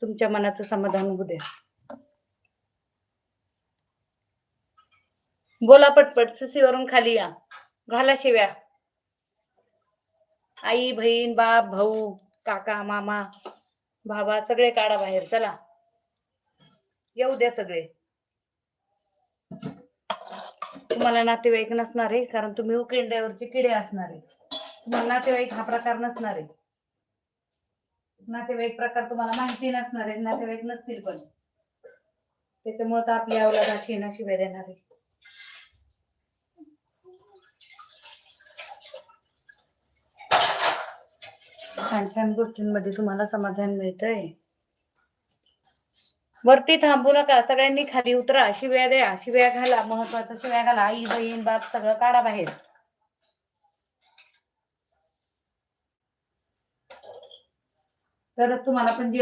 तुमच्या मनाचं समाधान होऊ द्या. बोला पटपट, सीसीवरून खाली या, घाला शिव्या. आई, बहीण, बाप, भाऊ, काका, मामा, भावा सगळे काढा बाहेर. चला येऊ द्या सगळे. तुम्हाला नातेवाईक नसणार आहे, कारण तुम्ही उकिरड्यावरचे किडे असणार आहे. तुम्हाला नातेवाईक हा प्रकार नसणार आहे. नातेवाईक प्रकार तुम्हाला माहिती नसणार आहे, नातेवाईक नसतील पण. त्याच्यामुळे तर आपली अवलाद अशी ना शिवाय देणार आहे. छान छान गोष्टींमध्ये तुम्हाला समाधान मिळतंय. वरती थांबू नका, सगळ्यांनी खाली उतरा, शिव्या द्या, शिव्या घाला. महत्वाचं शिव्या घाला. आई, बहीण, बाप सगळं काढा बाहेर. तरच तुम्हाला पण जेवण